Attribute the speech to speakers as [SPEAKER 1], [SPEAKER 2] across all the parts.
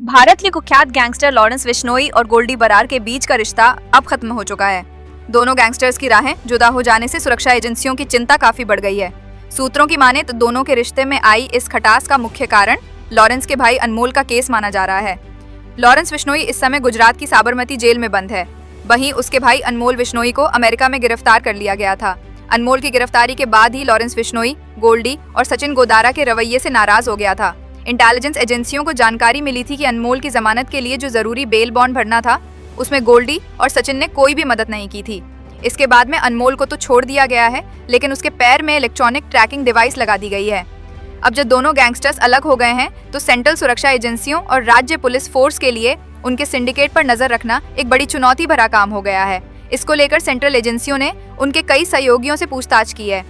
[SPEAKER 1] भारत के कुख्यात gangster Lawrence Bishnoi और गोल्डी बरार के बीच का रिश्ता अब खत्म हो चुका है। दोनों गैंगस्टर्स की राहें जुदा हो जाने से सुरक्षा एजेंसियों की चिंता काफी बढ़ गई है। सूत्रों की माने तो दोनों के रिश्ते में आई इस खटास का मुख्य कारण लॉरेंस के भाई अनमोल का केस माना जा रहा है। लॉरेंस बिश्नोई इस समय गुजरात की साबरमती जेल में बंद है। वहीं उसके भाई अनमोल बिश्नोई को अमेरिका में गिरफ्तार कर लिया गया था। अनमोल की गिरफ्तारी के बाद ही लॉरेंस बिश्नोई, गोल्डी और सचिन गोदारा के रवैये से नाराज हो गया था। इंटेलिजेंस एजेंसियों को जानकारी मिली थी कि अनमोल की जमानत के लिए जो जरूरी बेल बॉन्ड भरना था उसमें गोल्डी और सचिन ने कोई भी मदद नहीं की थी। इसके बाद में अनमोल को तो छोड़ दिया गया है, लेकिन उसके पैर में इलेक्ट्रॉनिक ट्रैकिंग डिवाइस लगा दी गई है। अब जब दोनों गैंगस्टर्स अलग हो गए हैं तो सेंट्रल सुरक्षा एजेंसियों और राज्य पुलिस फोर्स के लिए उनके सिंडिकेट पर नजर रखना एक बड़ी चुनौती भरा काम हो गया है। इसको लेकर सेंट्रल एजेंसियों ने उनके कई सहयोगियों से पूछताछ की है।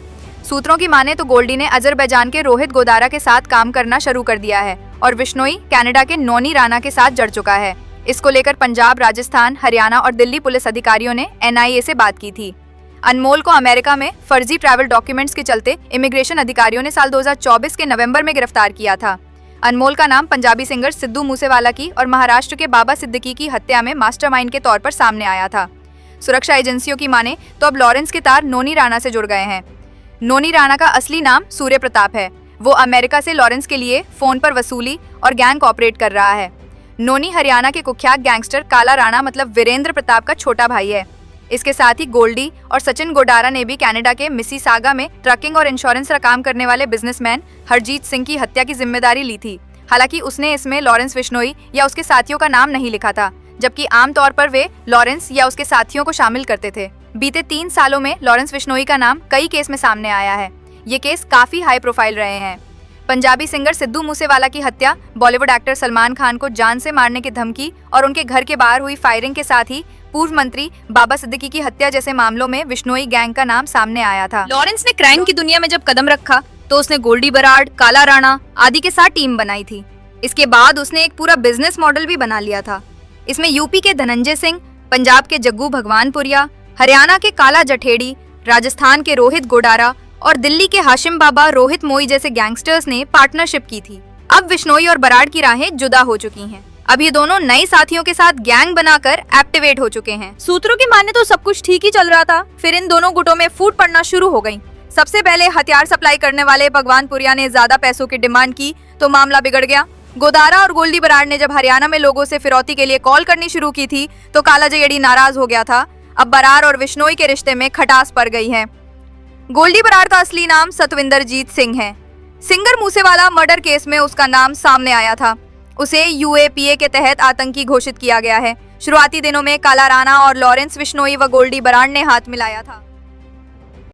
[SPEAKER 1] सूत्रों की माने तो गोल्डी ने अजरबैजान के रोहित गोदारा के साथ काम करना शुरू कर दिया है और बिश्नोई कनाडा के नोनी राणा के साथ जड़ चुका है। इसको लेकर पंजाब, राजस्थान, हरियाणा और दिल्ली पुलिस अधिकारियों ने NIA से बात की थी। अनमोल को अमेरिका में फर्जी ट्रैवल डॉक्यूमेंट्स के चलते इमिग्रेशन अधिकारियों ने साल 2024 के नवंबर में गिरफ्तार किया था। अनमोल का नाम पंजाबी सिंगर सिद्धू मूसेवाला की और महाराष्ट्र के बाबा सिद्दीकी की हत्या में मास्टरमाइंड के तौर पर सामने आया था। सुरक्षा एजेंसियों की माने तो अब लॉरेंस के तार नोनी राणा से जुड़ गए हैं। नोनी राणा का असली नाम सूर्य प्रताप है। वो अमेरिका से लॉरेंस के लिए फोन पर वसूली और गैंग ऑपरेट कर रहा है। नोनी हरियाणा के कुख्यात गैंगस्टर काला राणा मतलब वीरेंद्र प्रताप का छोटा भाई है। इसके साथ ही गोल्डी और सचिन गोडारा ने भी कनाडा के मिसिसागा में ट्रकिंग और इंश्योरेंस का काम करने वाले बिजनेसमैन हरजीत सिंह की हत्या की जिम्मेदारी ली थी। हालांकि उसने इसमें लॉरेंस बिश्नोई या उसके साथियों का नाम नहीं लिखा था, जबकि आमतौर पर वे लॉरेंस या उसके साथियों को शामिल करते थे। बीते 3 सालों में लॉरेंस बिश्नोई का नाम कई केस में सामने आया है। ये केस काफी हाई प्रोफाइल रहे हैं। पंजाबी सिंगर सिद्धू मूसेवाला की हत्या, बॉलीवुड एक्टर सलमान खान को जान से मारने की धमकी और उनके घर के बाहर हुई फायरिंग के साथ ही पूर्व मंत्री बाबा सिद्दीकी की हत्या जैसे मामलों में बिश्नोई गैंग का नाम सामने आया था। लॉरेंस ने क्राइम की दुनिया में जब कदम रखा तो उसने गोल्डी बरार, काला राणा आदि के साथ टीम बनाई थी। इसके बाद उसने एक पूरा बिजनेस मॉडल भी बना लिया था। इसमें यूपी के धनंजय सिंह, पंजाब के जग्गू भगवानपुरिया, हरियाणा के काला जठेड़ी, राजस्थान के रोहित गोडारा और दिल्ली के हाशिम बाबा, रोहित मोई जैसे गैंगस्टर्स ने पार्टनरशिप की थी। अब बिश्नोई और बराड़ की राहें जुदा हो चुकी हैं। अब ये दोनों नए साथियों के साथ गैंग बनाकर एक्टिवेट हो चुके हैं। सूत्रों की माने तो सब कुछ ठीक ही चल रहा था, फिर इन दोनों गुटों में फूट पड़ना शुरू हो गई। सबसे पहले हथियार सप्लाई करने वाले भगवानपुरिया ने ज्यादा पैसों की डिमांड की तो मामला बिगड़ गया। गोदारा और गोल्डी बराड़ ने जब हरियाणा में लोगों से फिरौती के लिए कॉल करनी शुरू की थी तो काला जयेड़ी नाराज हो गया था। अब बरार और बिश्नोई के रिश्ते में खटास पड़ गई है। गोल्डी बरार का असली नाम सतविंदरजीत सिंह है। सिंगर मूसेवाला मर्डर केस में उसका नाम सामने आया था। उसे UAPA के तहत आतंकी घोषित किया गया है। शुरुआती दिनों में काला राणा और लॉरेंस बिश्नोई व गोल्डी बराड़ ने हाथ मिलाया था।